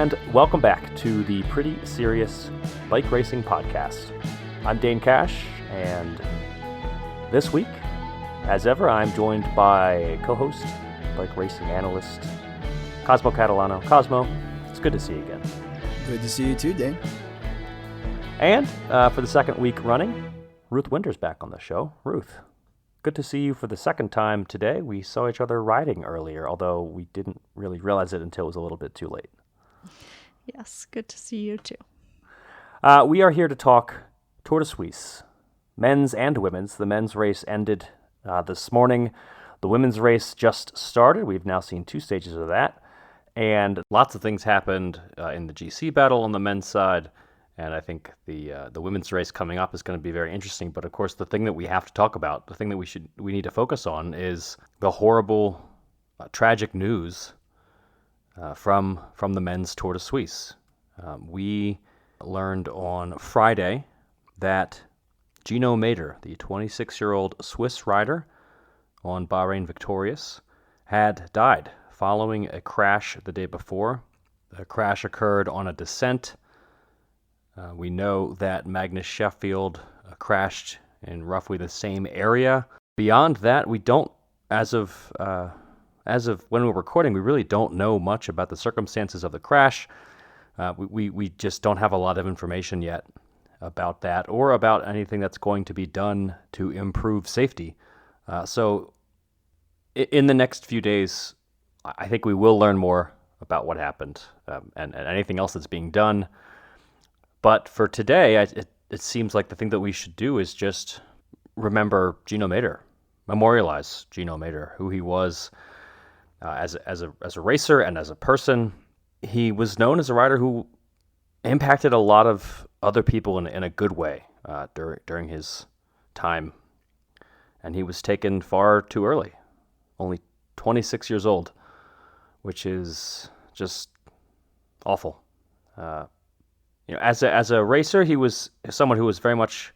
and welcome back to the Pretty Serious Bike Racing Podcast. I'm Dane Cash, and this week, as ever, I'm joined by co-host, bike racing analyst, Cosmo Catalano. Cosmo, it's good to see you again. Good to see you too, Dane. And for the second week running, Ruth Winter's back on the show. Ruth, good to see you for the second time today. We saw each other riding earlier, although we didn't really realize it until it was a little bit too late. Yes, good to see you too. We are here to talk Tour de Suisse, men's and women's. The men's race ended this morning. The women's race just started. We've now seen two stages of that. And lots of things happened in the GC battle on the men's side. And I think the women's race coming up is going to be very interesting. But of course, the thing that we have to talk about, the thing that we need to focus on is the horrible, tragic news from the men's Tour de Suisse. We learned on Friday that Gino Mäder, the 26-year-old Swiss rider on Bahrain Victorious, had died following a crash the day before. The crash occurred on a descent. We know that Magnus Sheffield crashed in roughly the same area. Beyond that, we don't, as of when we're recording, we really don't know much about the circumstances of the crash. We just don't have a lot of information yet about that or about anything that's going to be done to improve safety. So in the next few days, I think we will learn more about what happened and anything else that's being done. But for today, it seems like the thing that we should do is just remember Gino Mäder, memorialize Gino Mäder, who he was as a racer and as a person. He was known as a rider who impacted a lot of other people in a good way during his time. And he was taken far too early, only 26 years old, which is just awful. As a racer, he was someone who was very much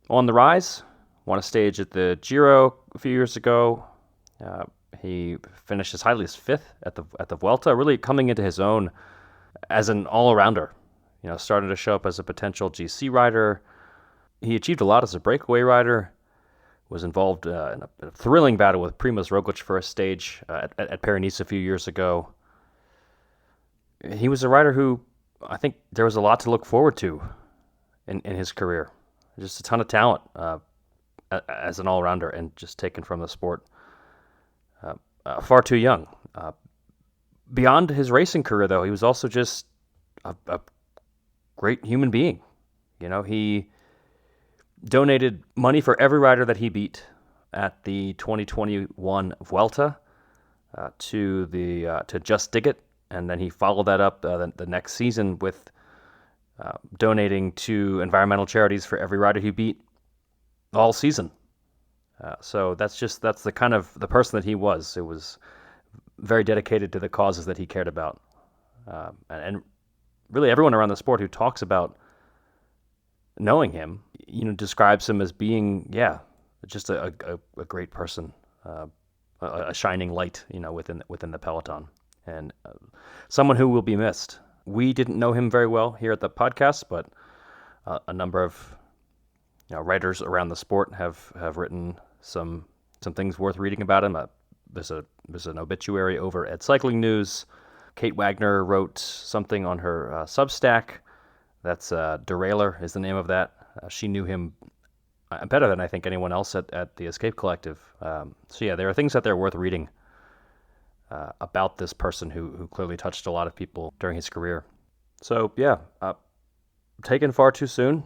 on the rise. Won a stage at the Giro a few years ago. He finished as highly as fifth at the Vuelta, really coming into his own as an all-arounder. Starting to show up as a potential GC rider. He achieved a lot as a breakaway rider. Was involved in a thrilling battle with Primož Roglič for a stage at Paris-Nice a few years ago. He was a rider who I think there was a lot to look forward to in his career. Just a ton of talent as an all-rounder and just taken from the sport far too young. Beyond his racing career, though, he was also just a great human being. He donated money for every rider that he beat at the 2021 Vuelta to Just Dig It, and then he followed that up the next season with donating to environmental charities for every rider he beat all season. So that's the kind of the person that he was. It was very dedicated to the causes that he cared about, and really everyone around the sport who talks about knowing him, describes him as being, just a great person, a shining light, within the peloton, and someone who will be missed. We didn't know him very well here at the podcast, but a number of writers around the sport have written some things worth reading about him. There's an obituary over at Cycling News. Kate Wagner wrote something on her Substack. That's Derailer is the name of that. She knew him better than I think anyone else at the Escape Collective. There are things out there worth reading about this person who clearly touched a lot of people during his career. So taken far too soon.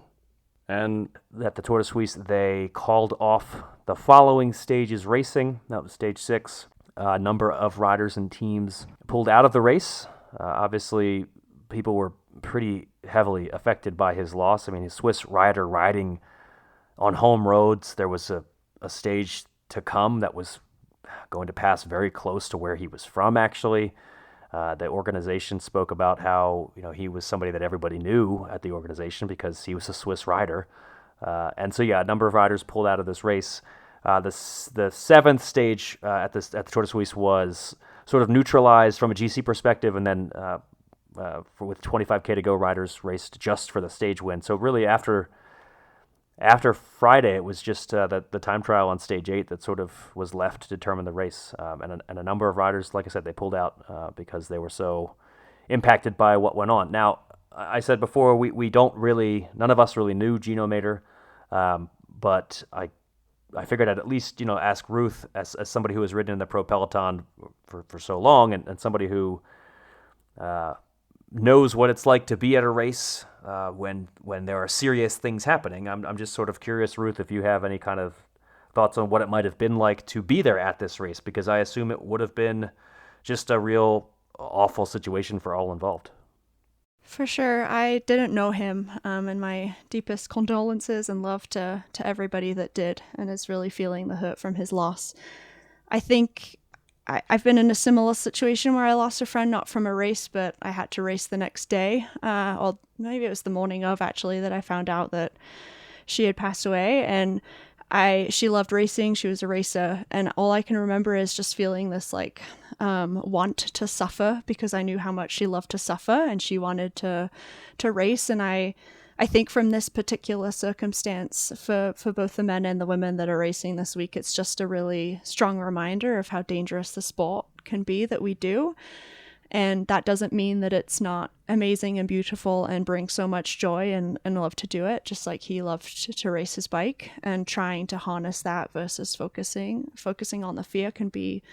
And at the Tour de Suisse, they called off the following stages racing. That was stage 6. A number of riders and teams pulled out of the race. Obviously, people were pretty heavily affected by his loss. I mean, his Swiss rider riding on home roads. There was a stage to come that was going to pass very close to where he was from, actually. The organization spoke about how he was somebody that everybody knew at the organization because he was a Swiss rider. A number of riders pulled out of this race. The seventh stage at the Tour de Suisse was sort of neutralized from a GC perspective and then with 25K to go, riders raced just for the stage win. So really after Friday, it was just the time trial on stage 8 that sort of was left to determine the race. And a number of riders, like I said, they pulled out because they were so impacted by what went on. Now, I said before, none of us really knew Gino Mäder, but I figured I'd at least, ask Ruth as somebody who has ridden in the pro peloton for so long and somebody who knows what it's like to be at a race when there are serious things happening. I'm just sort of curious, Ruth, if you have any kind of thoughts on what it might have been like to be there at this race, because I assume it would have been just a real awful situation for all involved. For sure. I didn't know him, and my deepest condolences and love to everybody that did and is really feeling the hurt from his loss. I think I've been in a similar situation where I lost a friend, not from a race, but I had to race the next day, or maybe it was the morning of, actually, that I found out that she had passed away. And she loved racing. She was a racer. And all I can remember is just feeling this want to suffer, because I knew how much she loved to suffer and she wanted to race. And I think from this particular circumstance, for both the men and the women that are racing this week, it's just a really strong reminder of how dangerous the sport can be that we do. And that doesn't mean that it's not amazing and beautiful and brings so much joy and love to do it, just like he loved to race his bike. And trying to harness that versus focusing on the fear can be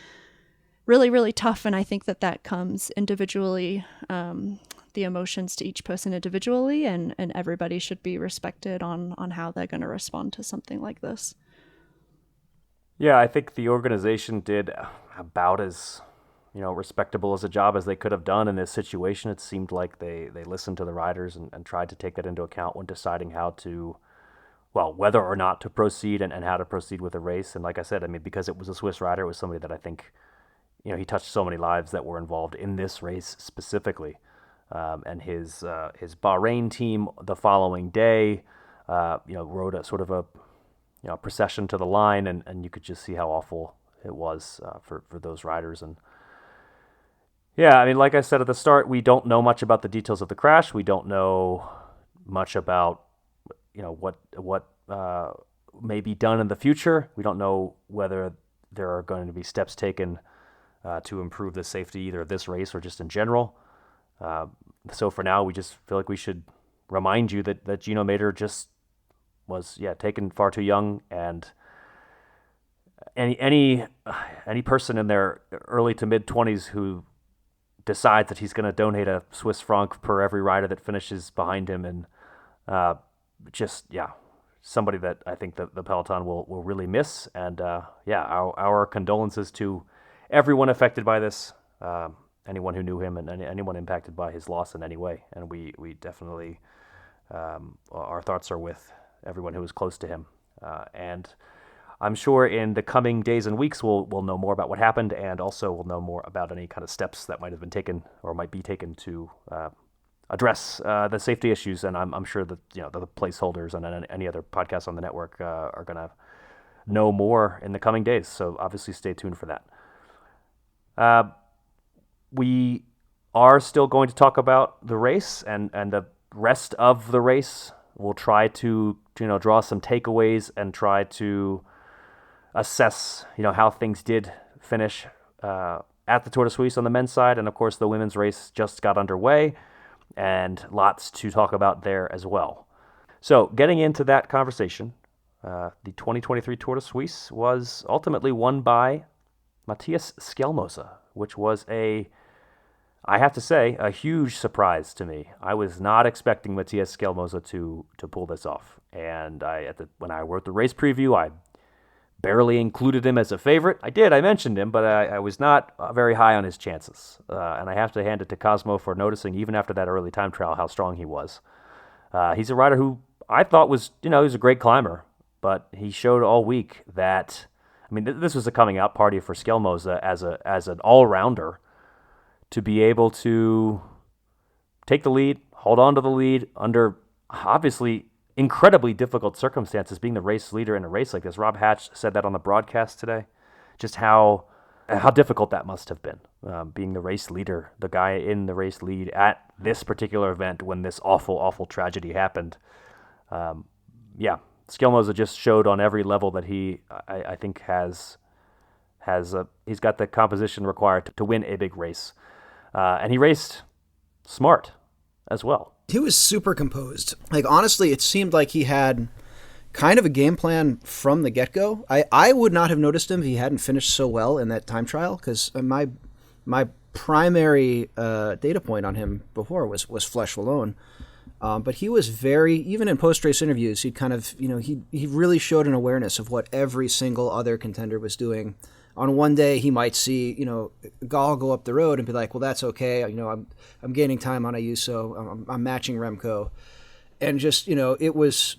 really, really tough. And I think that comes individually, the emotions to each person individually, and everybody should be respected on how they're going to respond to something like this. Yeah, I think the organization did about as respectable as a job as they could have done in this situation. It seemed like they listened to the riders and tried to take that into account when deciding whether or not to proceed and how to proceed with the race. And like I said, because it was a Swiss rider, it was somebody that I think, he touched so many lives that were involved in this race specifically. And his Bahrain team the following day, rode a sort of a procession to the line, and you could just see how awful it was for those riders. And yeah, like I said at the start, we don't know much about the details of the crash. We don't know much about, what may be done in the future. We don't know whether there are going to be steps taken to improve the safety, either of this race or just in general. So for now, we just feel like we should remind you that Gino Mäder just was, taken far too young, and any person in their early to mid 20s who decides that he's going to donate a Swiss franc per every rider that finishes behind him, and somebody that I think the peloton will really miss. And our condolences to everyone affected by this, anyone who knew him and anyone impacted by his loss in any way. And we definitely, our thoughts are with everyone who was close to him. And I'm sure in the coming days and weeks, we'll know more about what happened, and also we'll know more about any kind of steps that might have been taken or might be taken to address the safety issues. And I'm sure that the placeholders and any other podcasts on the network are going to know more in the coming days. So obviously, stay tuned for that. We are still going to talk about the race and the rest of the race. We'll try to draw some takeaways and try to assess how things did finish at the Tour de Suisse on the men's side. And of course, the women's race just got underway, and lots to talk about there as well. So getting into that conversation, the 2023 Tour de Suisse was ultimately won by Mattias Skjelmose, which was I have to say, a huge surprise to me. I was not expecting Mattias Skjelmose to pull this off. And when I wrote the race preview, I barely included him as a favorite. I mentioned him, but I was not very high on his chances. And I have to hand it to Cosmo for noticing, even after that early time trial, how strong he was. He's a rider who I thought was, he was a great climber, but he showed all week that, this was a coming out party for Skjelmose as an all-rounder, to be able to take the lead, hold on to the lead under obviously incredibly difficult circumstances, being the race leader in a race like this. Rob Hatch said that on the broadcast today, just how how difficult that must have been, being the race leader, the guy in the race lead at this particular event when this awful, awful tragedy happened. Skjelmose just showed on every level that I think he's got the composition required to win a big race, and he raced smart as well. He was super composed. Like, honestly, it seemed like he had kind of a game plan from the get-go. I would not have noticed him if he hadn't finished so well in that time trial, because my primary data point on him before was Flèche Wallonne. But he was even in post-race interviews, he kind of, he really showed an awareness of what every single other contender was doing. On one day, he might see, Gall go up the road and be like, well, that's okay. I'm gaining time on Ayuso. I'm matching Remco. And just, it was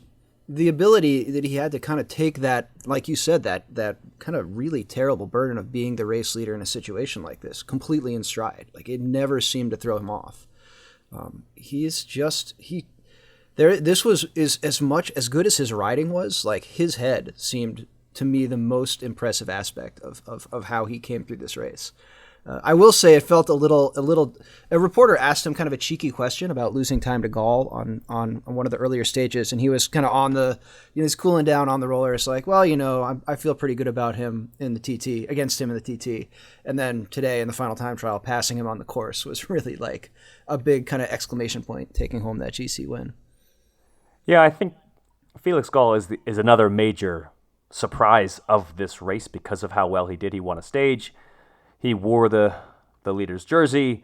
the ability that he had to kind of take that, like you said, that kind of really terrible burden of being the race leader in a situation like this completely in stride. Like, it never seemed to throw him off. This is as much as good as his riding was, like, his head seemed to me the most impressive aspect of how he came through this race. I will say it felt a reporter asked him kind of a cheeky question about losing time to Gall on one of the earlier stages, and he was kind of on he's cooling down on the roller. It's like, well, I feel pretty good about him in the TT, against him in the TT. And then today in the final time trial, passing him on the course was really like a big kind of exclamation point, taking home that GC win. Yeah, I think Felix Gall is another major surprise of this race because of how well he did. He won a stage. He wore the leader's jersey.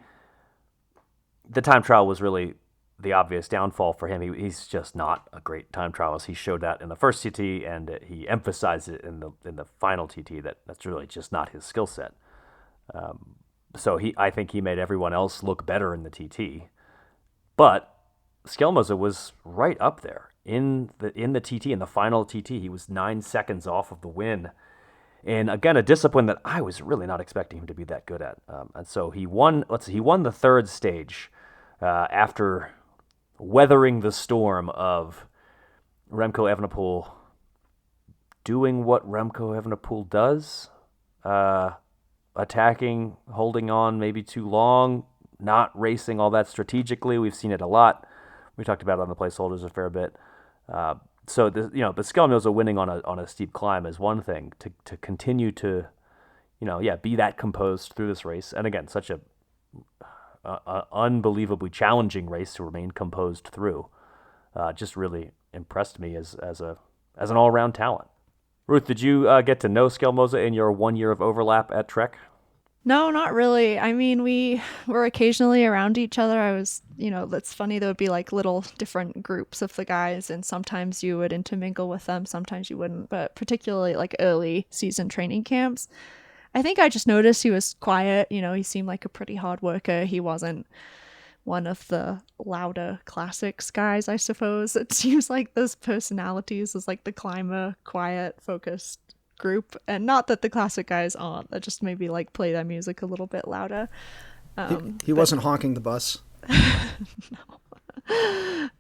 The time trial was really the obvious downfall for him. He's just not a great time trialist. He showed that in the first TT, and he emphasized it in the final TT that's really just not his skill set. So I think he made everyone else look better in the TT. But Skjelmose was right up there in the TT, in the final TT. He was 9 seconds off of the win. And again, a discipline that I was really not expecting him to be that good at. And so he won the third stage after weathering the storm of Remco Evenepoel doing what Remco Evenepoel does, attacking, holding on maybe too long, not racing all that strategically. We've seen it a lot. We talked about it on the placeholders a fair bit. So the Skjelmose winning on a steep climb is one thing. To continue to, be that composed through this race, and again, such a unbelievably challenging race to remain composed through, just really impressed me as an all around talent. Ruth, did you get to know Skjelmose in your 1 year of overlap at Trek? No, not really. I mean, we were occasionally around each other. I was, that's funny. There would be like little different groups of the guys, and sometimes you would intermingle with them, sometimes you wouldn't. But particularly like early season training camps, I think I just noticed he was quiet. He seemed like a pretty hard worker. He wasn't one of the louder classics guys, I suppose. It seems like those personalities is like the climber, quiet, focused group, and not that the classic guys aren't. That just maybe like play their music a little bit louder. He wasn't honking the bus.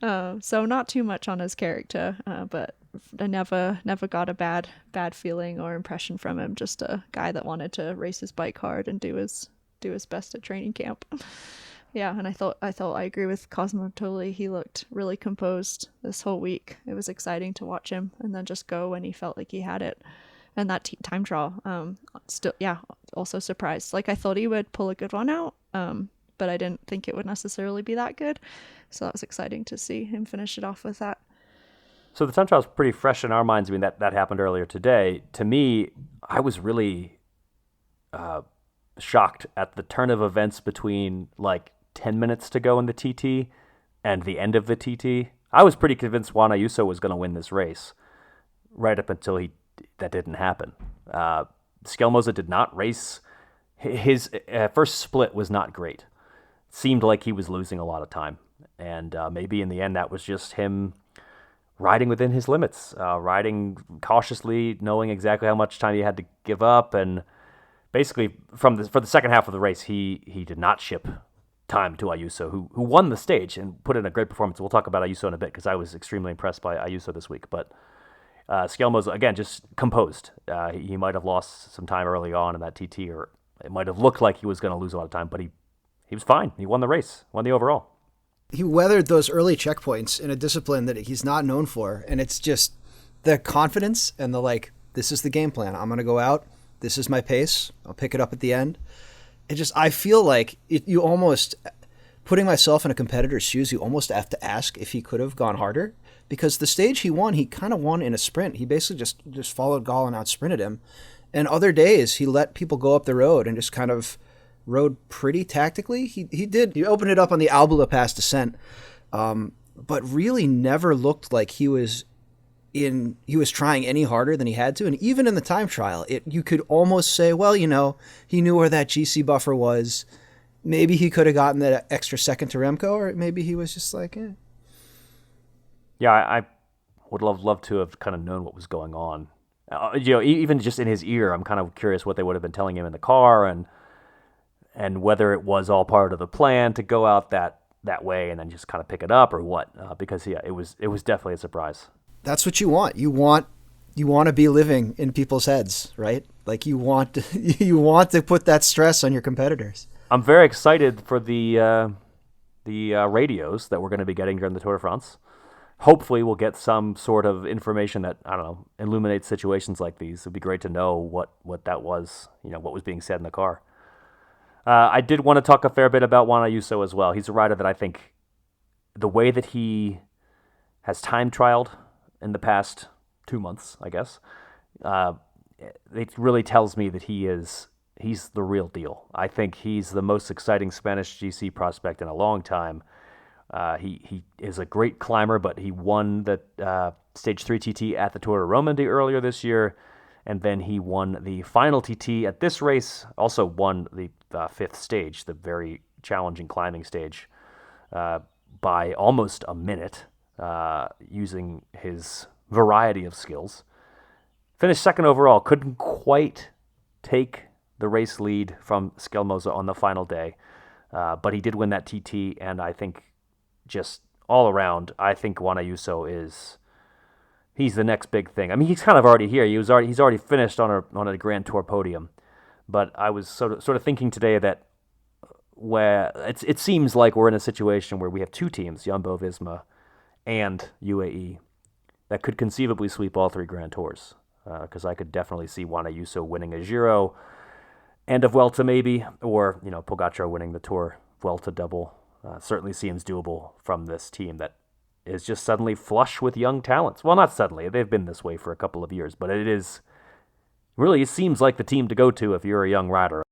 No. So not too much on his character, but I never got a bad feeling or impression from him. Just a guy that wanted to race his bike hard and do his best at training camp. Yeah, and I thought I agree with Cosmo totally. He looked really composed this whole week. It was exciting to watch him, and then just go when he felt like he had it. And that time trial, also surprised. Like, I thought he would pull a good one out, but I didn't think it would necessarily be that good. So that was exciting to see him finish it off with that. So the time trial is pretty fresh in our minds. I mean, that happened earlier today. To me, I was really shocked at the turn of events between like 10 minutes to go in the TT and the end of the TT. I was pretty convinced Juan Ayuso was going to win this race right up until that didn't happen. Skjelmose did not race. His first split was not great. Seemed like he was losing a lot of time. And maybe in the end that was just him riding within his limits, riding cautiously, knowing exactly how much time he had to give up. And basically for the second half of the race, he did not ship time to Ayuso, who won the stage and put in a great performance. We'll talk about Ayuso in a bit because I was extremely impressed by Ayuso this week. But Skjelmose, again, just composed. He might have lost some time early on in that TT, or it might have looked like he was going to lose a lot of time, but he was fine. He won the race, won the overall. He weathered those early checkpoints in a discipline that he's not known for, and it's just the confidence and the like, this is the game plan. I'm going to go out. This is my pace. I'll pick it up at the end. I feel like you almost, putting myself in a competitor's shoes, you almost have to ask if he could have gone harder, because the stage he won, he kind of won in a sprint. He basically just followed Gall and out sprinted him. And other days he let people go up the road and just kind of rode pretty tactically. He opened it up on the Albula Pass descent, but really never looked like he was trying any harder than he had to. And even in the time trial, you could almost say, well, he knew where that GC buffer was. Maybe he could have gotten that extra second to Remco, or maybe he was just like, eh. Yeah, I would love to have kind of known what was going on. Even just in his ear, I'm kind of curious what they would have been telling him in the car, and whether it was all part of the plan to go out that way and then just kind of pick it up, or what. Because it was definitely a surprise. That's what you want. You want to be living in people's heads, right? Like you want to put that stress on your competitors. I'm very excited for the radios that we're going to be getting during the Tour de France. Hopefully we'll get some sort of information that, I don't know, illuminates situations like these. It'd be great to know what that was, what was being said in the car. I did want to talk a fair bit about Juan Ayuso as well. He's a rider that I think the way that he has time trialed in the past 2 months, I guess, it really tells me that he's the real deal. I think he's the most exciting Spanish GC prospect in a long time. He is a great climber, but he won the Stage 3 TT at the Tour de Romandie earlier this year, and then he won the final TT at this race, also won the fifth stage, the very challenging climbing stage, by almost a minute, using his variety of skills. Finished second overall, couldn't quite take the race lead from Skjelmose on the final day, but he did win that TT, and I think just all around, I think Juan Ayuso he's the next big thing. I mean, he's kind of already here. He's already finished on a Grand Tour podium, but I was sort of thinking today that where it seems like we're in a situation where we have two teams, Jumbo-Visma and UAE, that could conceivably sweep all three Grand Tours. Because I could definitely see Juan Ayuso winning a Giro and a Vuelta maybe, or Pogacar winning the Tour Vuelta double. Certainly seems doable from this team that is just suddenly flush with young talents. Well, not suddenly. They've been this way for a couple of years, but it seems like the team to go to if you're a young rider.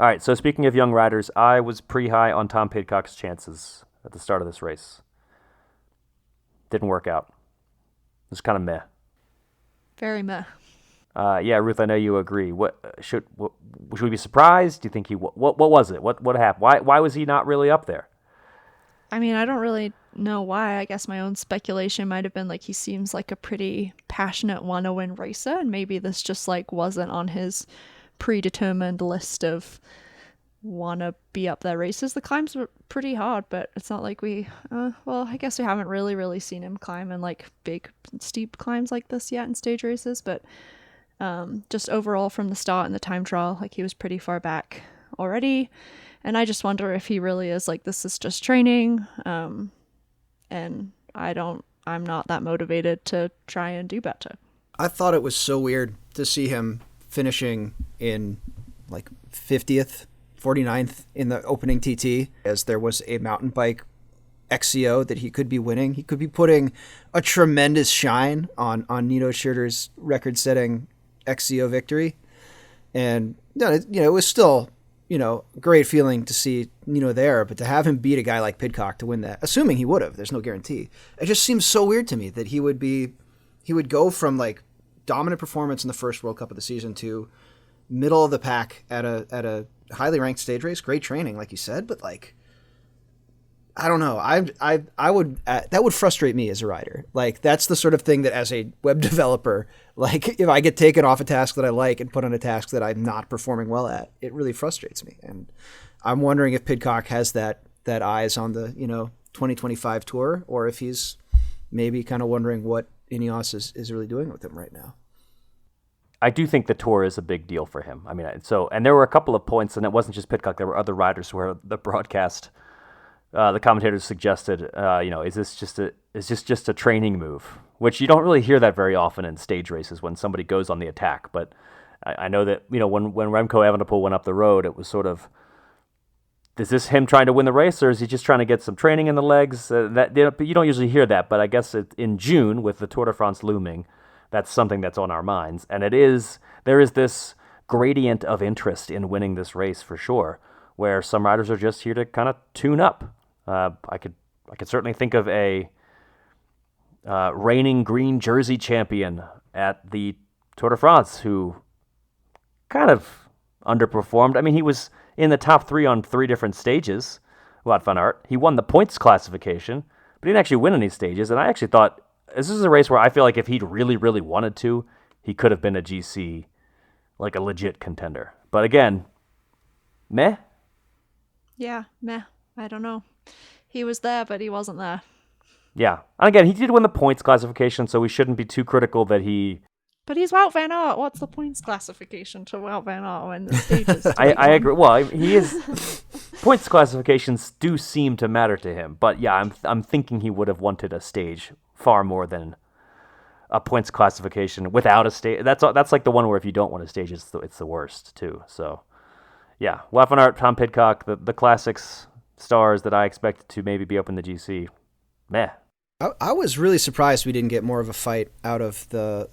All right, so speaking of young riders, I was pretty high on Tom Pidcock's chances at the start of this race. Didn't work out. It was kind of meh. Very meh. Yeah, Ruth, I know you agree. Should we be surprised? Do you think what was it? What happened? Why was he not really up there? I mean, I don't really know why. I guess my own speculation might have been like he seems like a pretty passionate wanna-win racer, and maybe this just like wasn't on his predetermined list of wanna be up there races. The climbs were pretty hard, but it's not like I guess we haven't really seen him climb in like big steep climbs like this yet in stage races, but just overall from the start in the time trial, like he was pretty far back already, and I just wonder if he really is like, this is just training, and I'm not that motivated to try and do better. I thought it was so weird to see him finishing in like 50th, 49th in the opening TT, as there was a mountain bike XCO that he could be winning. He could be putting a tremendous shine on Nino Schurter's record-setting XCO victory. And it was still, great feeling to see Nino there, but to have him beat a guy like Pidcock to win that, assuming he would have, there's no guarantee. It just seems so weird to me that he would go from like dominant performance in the first World Cup of the season to middle of the pack at a highly ranked stage race, great training, like you said, but like, I don't know. I would that would frustrate me as a rider. Like, that's the sort of thing that as a web developer, like if I get taken off a task that I like and put on a task that I'm not performing well at, it really frustrates me. And I'm wondering if Pidcock has that eyes on the 2025 tour, or if he's maybe kind of wondering what Ineos is really doing with him right now. I do think the Tour is a big deal for him. I mean, and there were a couple of points, and it wasn't just Pidcock. There were other riders where the broadcast, the commentators suggested, is this just a training move? Which you don't really hear that very often in stage races when somebody goes on the attack. But I know that when Remco Evenepoel went up the road, it was sort of, is this him trying to win the race, or is he just trying to get some training in the legs? But you don't usually hear that. But I guess in June, with the Tour de France looming, that's something that's on our minds. And there is this gradient of interest in winning this race for sure, where some riders are just here to kind of tune up. I could certainly think of a reigning green jersey champion at the Tour de France who kind of underperformed. I mean, he was in the top 3 on 3 different stages, Wout van Aert. He won the points classification, but he didn't actually win any stages. And I actually thought this is a race where I feel like if he'd really, really wanted to, he could have been a GC, like a legit contender. But again, meh? Yeah, meh. I don't know. He was there, but he wasn't there. Yeah. And again, he did win the points classification, so we shouldn't be too critical that he... But he's Wout van Aert. What's the points classification to Wout van Aert when the stages? I agree. Well, he is... Points classifications do seem to matter to him. But yeah, I'm thinking he would have wanted a stage far more than a points classification without a stage. That's like the one where if you don't want a stage, it's the worst too. So yeah, Wout van Aert, Tom Pidcock, the classics stars that I expected to maybe be up in the GC. Meh. I was really surprised we didn't get more of a fight out of the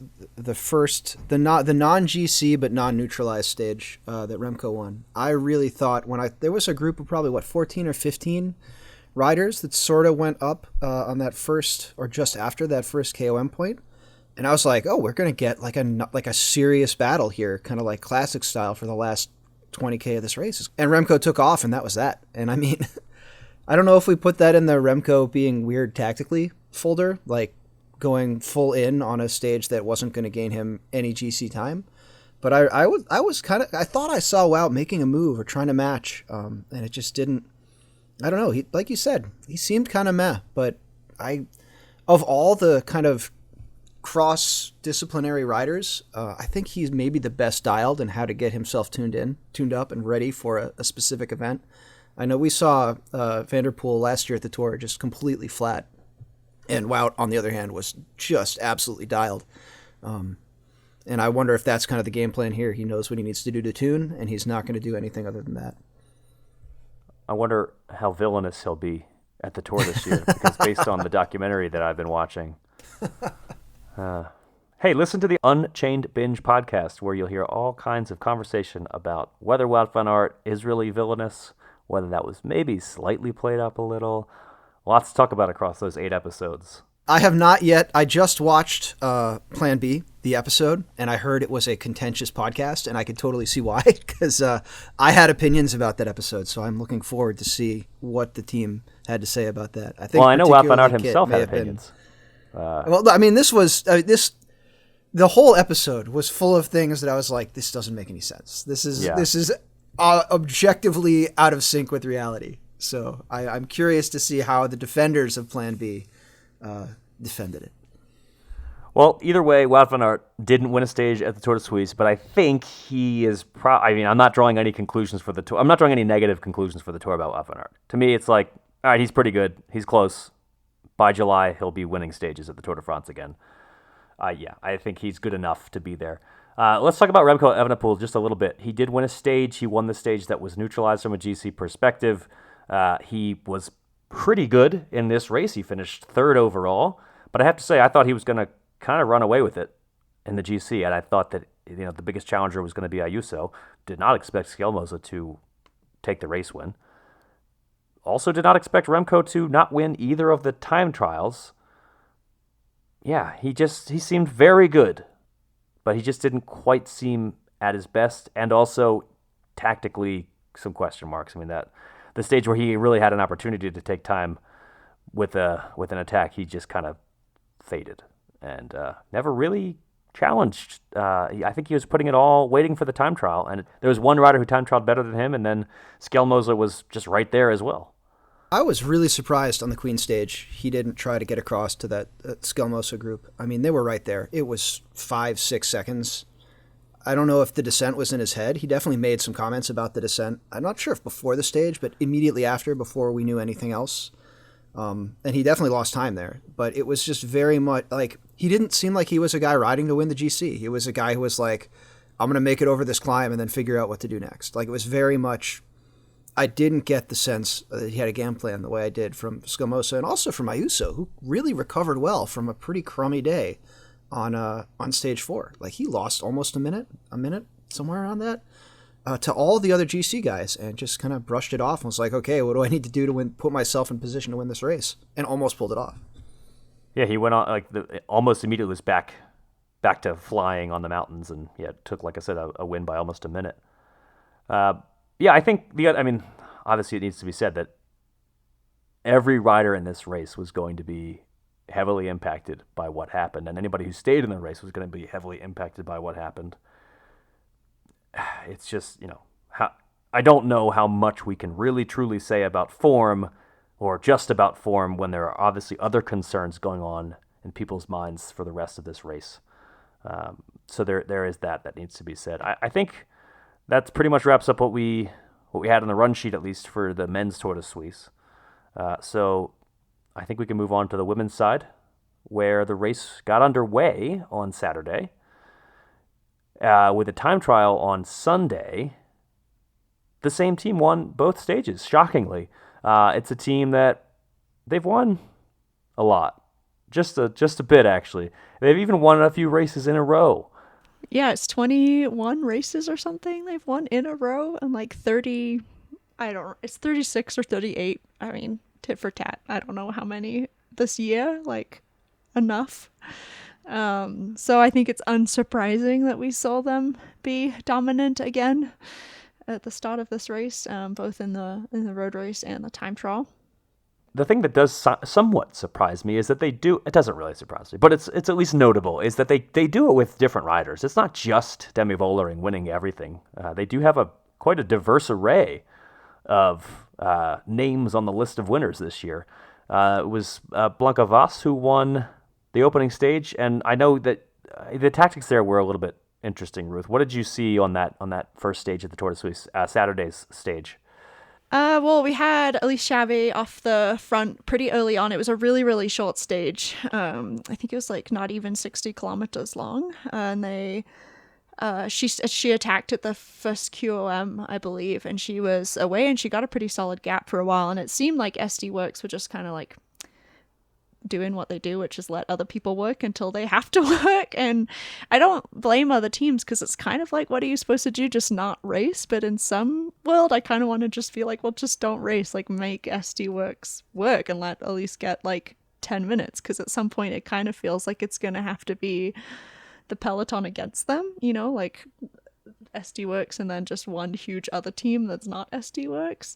non-GC but non-neutralized stage that Remco won. I really thought there was a group of probably 14 or 15 riders that sort of went up on that first or just after that first KOM point, and I was like, oh, we're gonna get like a serious battle here, kind of like classic style for the last 20K of this race. And Remco took off, and that was that. And I mean, I don't know if we put that in the Remco being weird tactically folder, like going full in on a stage that wasn't going to gain him any GC time. But I thought I saw Wout making a move or trying to match, and it just didn't. I don't know. He, like you said, he seemed kind of meh. But of all the kind of cross-disciplinary riders, I think he's maybe the best dialed in how to get himself tuned up, and ready for a specific event. I know we saw Van der Poel last year at the Tour just completely flat, and Wout, on the other hand, was just absolutely dialed. And I wonder if that's kind of the game plan here. He knows what he needs to do to tune, and he's not going to do anything other than that. I wonder how villainous he'll be at the Tour this year, because based on the documentary that I've been watching. Hey, listen to the Unchained Binge podcast, where you'll hear all kinds of conversation about whether Wout van Aert is really villainous, whether that was maybe slightly played up a little. Lots to talk about across those 8 episodes. I have not yet. I just watched Plan B, the episode, and I heard it was a contentious podcast, and I could totally see why, because I had opinions about that episode, so I'm looking forward to see what the team had to say about that. I think. Well, I know Wout van Aert himself had opinions. Well, I mean, the whole episode was full of things that I was like, this doesn't make any sense. This is objectively out of sync with reality. So I'm curious to see how the defenders of Plan B defended it. Well, either way, Wout van Aert didn't win a stage at the Tour de Suisse, but I think he is I'm not drawing any conclusions for the Tour. I'm not drawing any negative conclusions for the Tour about Wout van Aert. To me, it's like, all right, he's pretty good. He's close. By July, he'll be winning stages at the Tour de France again. I think he's good enough to be there. Let's talk about Remco Evenepoel just a little bit. He did win a stage. He won the stage that was neutralized from a GC perspective. He was pretty good in this race. He finished 3rd overall. But I have to say, I thought he was going to kind of run away with it in the GC. And I thought that the biggest challenger was going to be Ayuso. Did not expect Skjelmose to take the race win. Also did not expect Remco to not win either of the time trials. Yeah, he seemed very good, but he just didn't quite seem at his best, and also tactically some question marks. I mean, that the stage where he really had an opportunity to take time with an attack, he just kind of faded and never really challenged. I think he was putting it all, waiting for the time trial, and there was one rider who time trialed better than him, and then Skjelmose was just right there as well. I was really surprised on the Queen stage he didn't try to get across to that Skjelmose group. I mean, they were right there. It was 5-6 seconds. I don't know if the descent was in his head. He definitely made some comments about the descent. I'm not sure if before the stage, but immediately after, before we knew anything else. And he definitely lost time there. But it was just very much like he didn't seem like he was a guy riding to win the GC. He was a guy who was like, I'm going to make it over this climb and then figure out what to do next. Like, it was very much, I didn't get the sense that he had a game plan the way I did from Skjelmose and also from Ayuso, who really recovered well from a pretty crummy day on stage 4. Like, he lost almost a minute, somewhere around that, to all the other GC guys, and just kind of brushed it off and was like, okay, what do I need to do to put myself in position to win this race? And almost pulled it off. Yeah, he went on, like, almost immediately was back to flying on the mountains, and yeah, it took, like I said, a win by almost a minute. Yeah, I think obviously it needs to be said that every rider in this race was going to be heavily impacted by what happened, and anybody who stayed in the race was going to be heavily impacted by what happened. It's just, I don't know how much we can really truly say about form, or just about form, when there are obviously other concerns going on in people's minds for the rest of this race. So there is that needs to be said. I think that's pretty much wraps up what we had on the run sheet, at least for the men's Tour de Suisse. So I think we can move on to the women's side, where the race got underway on Saturday with a time trial on Sunday. The same team won both stages, shockingly. It's a team that they've won a lot, just a bit, actually. They've even won a few races in a row. Yeah, it's 21 races or something they've won in a row, and like 30, it's 36 or 38. I mean, tit for tat. I don't know how many this year, like enough. So I think it's unsurprising that we saw them be dominant again at the start of this race, both in the road race and the time trial. The thing that does somewhat surprise me is that it doesn't really surprise me, but it's at least notable, is that they do it with different riders. It's not just Demi Vollering winning everything. They do have quite a diverse array of names on the list of winners this year. It was Blanca Vas who won the opening stage, and I know that the tactics there were a little bit interesting. Ruth, what did you see on that first stage of the Tour de Suisse, Saturday's stage? Well, we had Elise Chavez off the front pretty early on. It was a really, really short stage. I think it was like not even 60 kilometers long. And she attacked at the first QOM, I believe, and she was away, and she got a pretty solid gap for a while. And it seemed like SD Worx were just kind of like doing what they do, which is let other people work until they have to work. And I don't blame other teams, because it's kind of like, what are you supposed to do? Just not race? But in some world, I kind of want to just be like, well, just don't race. Like, make SD Worx work and let Elise get like 10 minutes, because at some point it kind of feels like it's going to have to be the peloton against them, like SD Worx and then just one huge other team that's not SD Worx.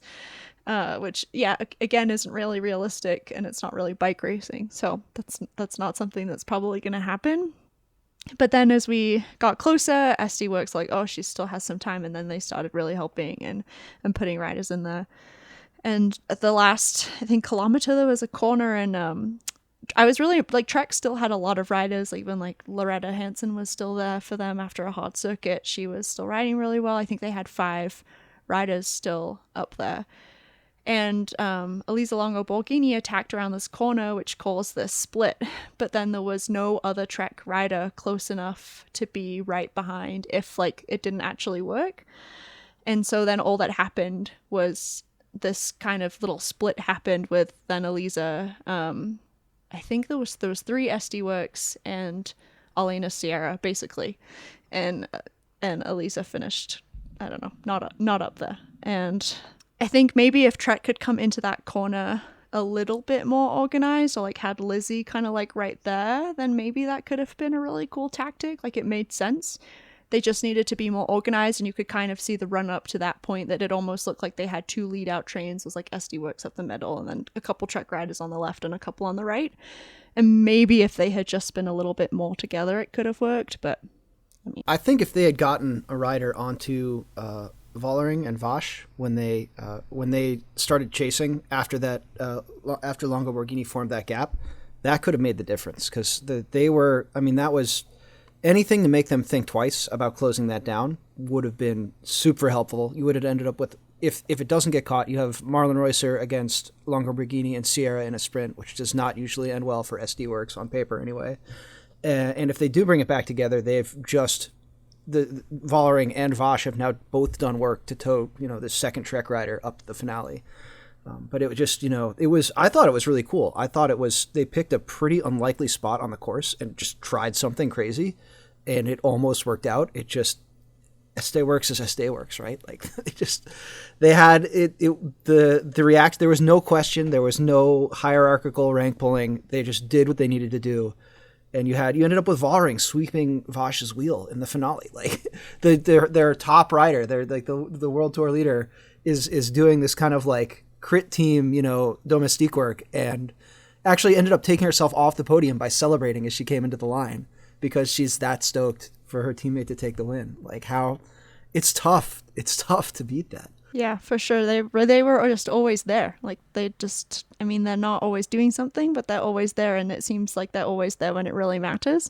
Which, yeah, again, isn't really realistic, and it's not really bike racing. So that's not something that's probably going to happen. But then as we got closer, SD Worx like, oh, she still has some time, and then they started really helping and putting riders in there. And at the last, I think, kilometer, there was a corner, and I was really, like, Trek still had a lot of riders. Even, like, Loretta Hansen was still there for them after a hard circuit. She was still riding really well. I think they had 5 riders still up there. And Elisa Longo Borghini attacked around this corner, which caused this split. But then there was no other Trek rider close enough to be right behind if, like, it didn't actually work. And so then all that happened was this kind of little split happened with then Elisa. I think there was 3 SD Worx and Alena Sierra, basically. And Elisa finished, I don't know, not up there. And I think maybe if Trek could come into that corner a little bit more organized, or like had Lizzie kind of like right there, then maybe that could have been a really cool tactic. Like, it made sense. They just needed to be more organized, and you could kind of see the run up to that point that it almost looked like they had 2 lead out trains. It was like SD Worx up the middle, and then a couple Trek riders on the left and a couple on the right. And maybe if they had just been a little bit more together, it could have worked. But I think if they had gotten a rider onto Vollering and Vash when they started chasing after that after Longo Borghini formed that gap. That could have made the difference because they were. I mean, that was anything to make them think twice about closing that down would have been super helpful. You would have ended up with, if it doesn't get caught, you have Marlon Reusser against Longo Borghini and Sierra in a sprint, which does not usually end well for SD Worx on paper anyway. And if they do bring it back together, they've just the Vollering and Vash have now both done work to tow the second Trek rider up to the finale. But it was just I thought it was really cool. I thought they picked a pretty unlikely spot on the course and just tried something crazy, and it almost worked out. It just SD Worx is SD Worx, right? Like they had the react. There was no question. There was no hierarchical rank pulling. They just did what they needed to do. And you ended up with Vollering sweeping Vash's wheel in the finale. Like their top rider, they're like the World Tour leader is doing this kind of like crit team, domestique work, and actually ended up taking herself off the podium by celebrating as she came into the line because she's that stoked for her teammate to take the win. Like how it's tough to beat that. Yeah, for sure. They were just always there. Like they're not always doing something, but they're always there, and it seems like they're always there when it really matters.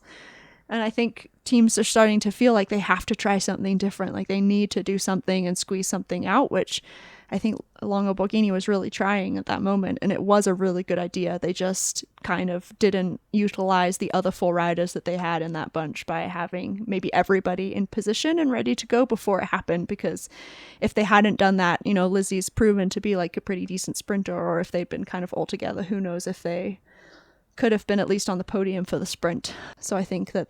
And I think teams are starting to feel like they have to try something different. Like they need to do something and squeeze something out, which I think Longo Borghini was really trying at that moment, and it was a really good idea. They just kind of didn't utilize the other 4 riders that they had in that bunch by having maybe everybody in position and ready to go before it happened, because if they hadn't done that, Lizzie's proven to be like a pretty decent sprinter, or if they'd been kind of all together, who knows if they could have been at least on the podium for the sprint. So I think that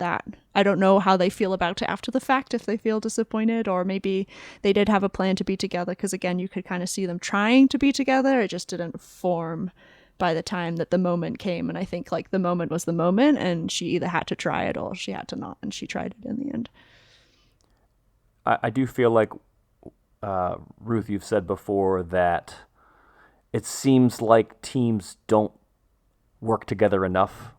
I don't know how they feel about it after the fact, if they feel disappointed, or maybe they did have a plan to be together, because again, you could kind of see them trying to be together. It just didn't form by the time that the moment came. And I think like the moment was the moment, and she either had to try it or she had to not, and she tried it in the end. I do feel like, Ruth, you've said before that it seems like teams don't work together enough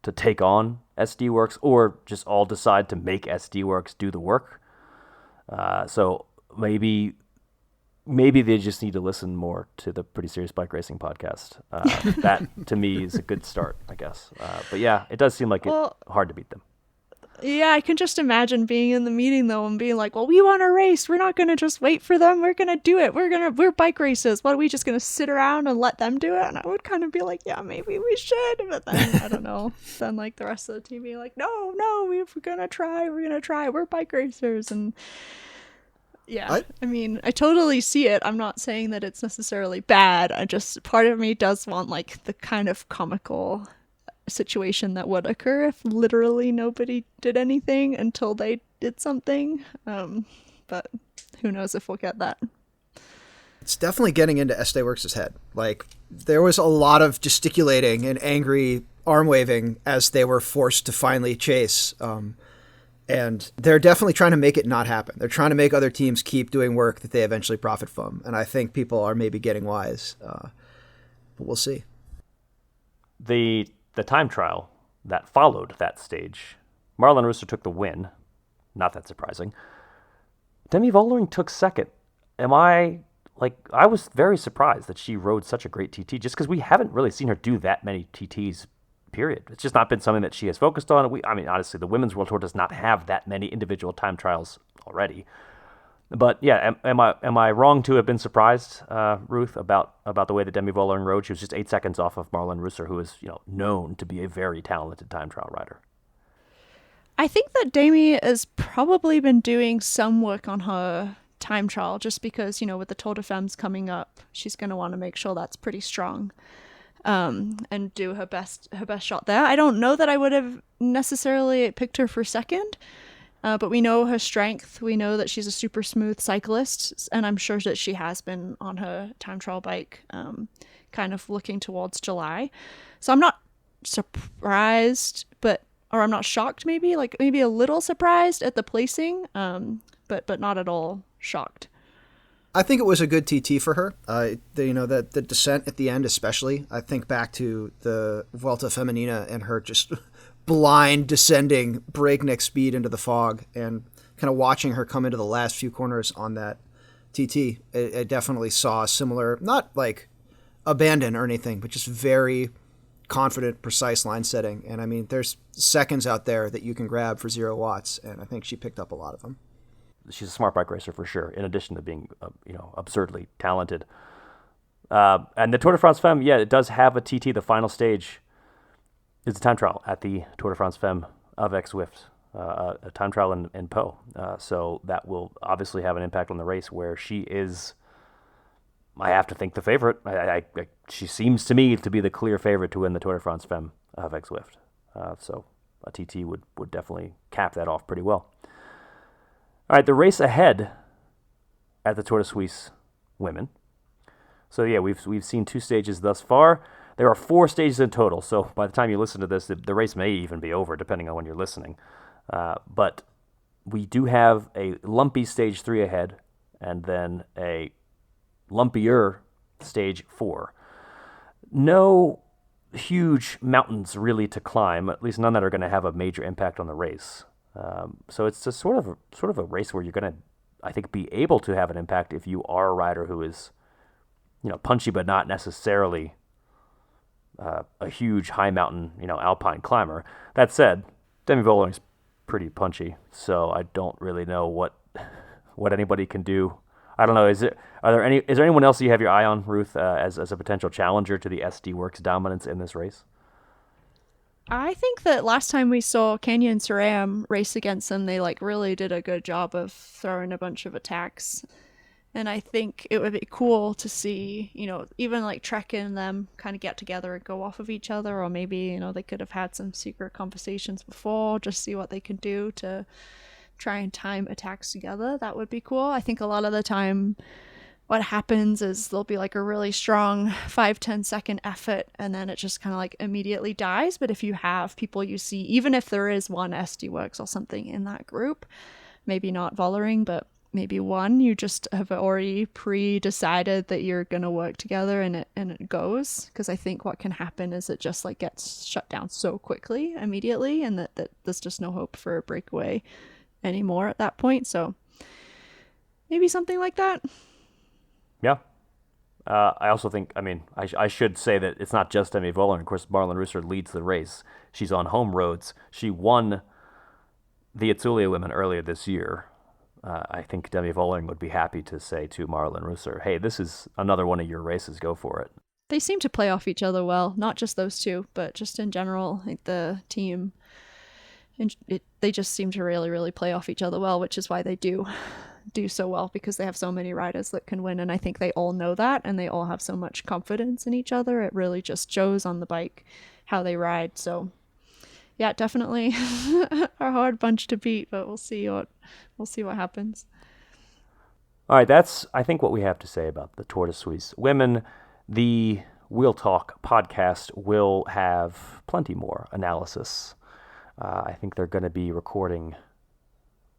to take on SD Worx, or just all decide to make SD Worx do the work. So maybe they just need to listen more to the Pretty Serious Bike Racing podcast. That to me is a good start, I guess. But yeah, it does seem like it's hard to beat them. Yeah, I can just imagine being in the meeting though and being like, well, we want to race. We're not going to just wait for them. We're going to do it. We're bike racers. What, are we just going to sit around and let them do it? And I would kind of be like, yeah, maybe we should. But then, I don't know. Then like the rest of the team being like, no, we're going to try. We're bike racers. And yeah, I totally see it. I'm not saying that it's necessarily bad. Part of me does want like the kind of comical situation that would occur if literally nobody did anything until they did something. But who knows if we'll get that. It's definitely getting into SD Worx's head. Like there was a lot of gesticulating and angry arm waving as they were forced to finally chase. And they're definitely trying to make it not happen. They're trying to make other teams keep doing work that they eventually profit from. And I think people are maybe getting wise. But we'll see. The time trial that followed that stage, Marlon Reusser took the win. Not that surprising. Demi Vollering took second. I was very surprised that she rode such a great TT, just because we haven't really seen her do that many TTs, period. It's just not been something that she has focused on. Honestly, the Women's World Tour does not have that many individual time trials already. But yeah, am I wrong to have been surprised, Ruth, about the way that Demi Vollering rode? She was just 8 seconds off of Marlon Reusser, who is known to be a very talented time trial rider. I think that Demi has probably been doing some work on her time trial, just because with the Tour de Femmes coming up, she's going to want to make sure that's pretty strong, and do her best shot there. I don't know that I would have necessarily picked her for second. But we know her strength. We know that she's a super smooth cyclist, and I'm sure that she has been on her time trial bike, kind of looking towards July. So I'm not surprised, or I'm not shocked, maybe a little surprised at the placing, but not at all shocked. I think it was a good TT for her. The descent at the end, especially. I think back to the Vuelta Femenina and her just blind descending breakneck speed into the fog, and kind of watching her come into the last few corners on that TT. I definitely saw a similar, not like abandon or anything, but just very confident, precise line setting. And I mean, there's seconds out there that you can grab for 0 watts, and I think she picked up a lot of them. She's a smart bike racer for sure, in addition to being, absurdly talented. And the Tour de France Femme, it does have a TT. The final stage is a time trial at the Tour de France Femme avec Zwift, a time trial in Po. So that will obviously have an impact on the race, where she is, I have to think, the favorite. She seems to me to be the clear favorite to win the Tour de France Femme avec Zwift. So a TT would definitely cap that off pretty well. All right, the race ahead at the Tour de Suisse women. So we've seen 2 stages thus far. There are 4 stages in total. So by the time you listen to this, the race may even be over, depending on when you're listening. But we do have a lumpy stage 3 ahead, and then a lumpier stage 4. No huge mountains really to climb, at least none that are going to have a major impact on the race. So it's just sort of a race where you're going to, I think, be able to have an impact if you are a rider who is, punchy but not necessarily a huge high mountain, alpine climber. That said, Demi Vollering's pretty punchy, so I don't really know what anybody can do. I don't know. Is there anyone else you have your eye on, Ruth, as a potential challenger to the SD Worx dominance in this race? I think that last time we saw Kenya and Saram race against them, they really did a good job of throwing a bunch of attacks. And I think it would be cool to see, even Trek and them kind of get together and go off of each other, or maybe, they could have had some secret conversations before, just see what they can do to try and time attacks together. That would be cool. I think a lot of the time what happens is there'll be a really strong 5-10 second effort, and then it just kind of immediately dies. But if you have people you see, even if there is one SD Worx or something in that group, maybe not Vollering, but maybe one, you just have already pre-decided that you're going to work together, and it goes. Because I think what can happen is it just gets shut down so quickly immediately, and that there's just no hope for a breakaway anymore at that point. So maybe something like that. Yeah. I also think, I should say that it's not just Demi Vollering. Of course, Marlen Reusser leads the race. She's on home roads. She won the Etzulia women earlier this year. I think Demi Vollering would be happy to say to Marlen Reusser, hey, this is another one of your races. Go for it. They seem to play off each other well, not just those two, but just in general, the team. They just seem to really, really play off each other well, which is why they do so well, because they have so many riders that can win. And I think they all know that, and they all have so much confidence in each other. It really just shows on the bike how they ride. So yeah, definitely a hard bunch to beat, but we'll see what happens. All right, that's, I think, what we have to say about the Tour de Suisse women. The Wheel Talk podcast will have plenty more analysis. I think they're going to be recording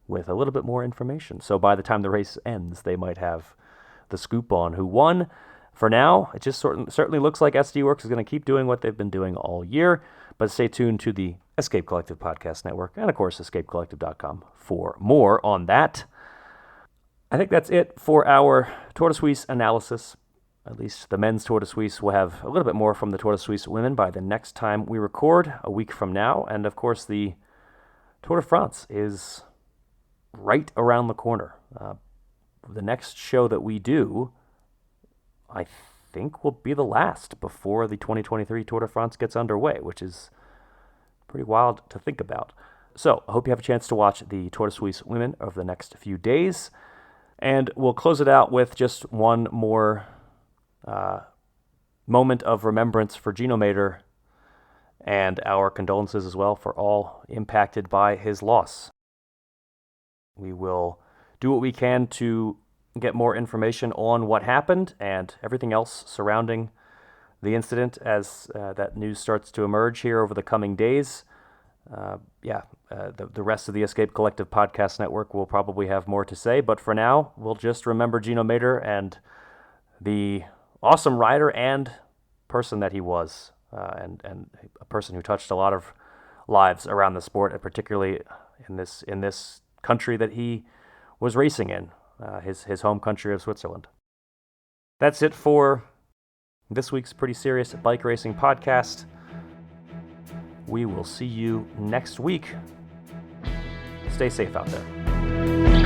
with a little bit more information. So by the time the race ends, they might have the scoop on who won. For now, it just certainly looks like SD Worx is going to keep doing what they've been doing all year. But stay tuned to the Escape Collective Podcast Network and, of course, escapecollective.com for more on that. I think that's it for our Tour de Suisse analysis. At least the men's Tour de Suisse will have a little bit more from the Tour de Suisse women by the next time we record, a week from now. And, of course, the Tour de France is right around the corner. The next show that we do, I think, will be the last before the 2023 Tour de France gets underway, which is pretty wild to think about. So I hope you have a chance to watch the Tour de Suisse women over the next few days. And we'll close it out with just one more moment of remembrance for Gino Mäder, and our condolences as well for all impacted by his loss. We will do what we can to get more information on what happened and everything else surrounding the incident as that news starts to emerge here over the coming days. The rest of the Escape Collective Podcast Network will probably have more to say, but for now, we'll just remember Gino Mäder and the awesome rider and person that he was, and a person who touched a lot of lives around the sport, and particularly in this country that he was racing in. his home country of Switzerland. That's it for this week's Pretty Serious Bike Racing Podcast. We will see you next week. Stay safe out there.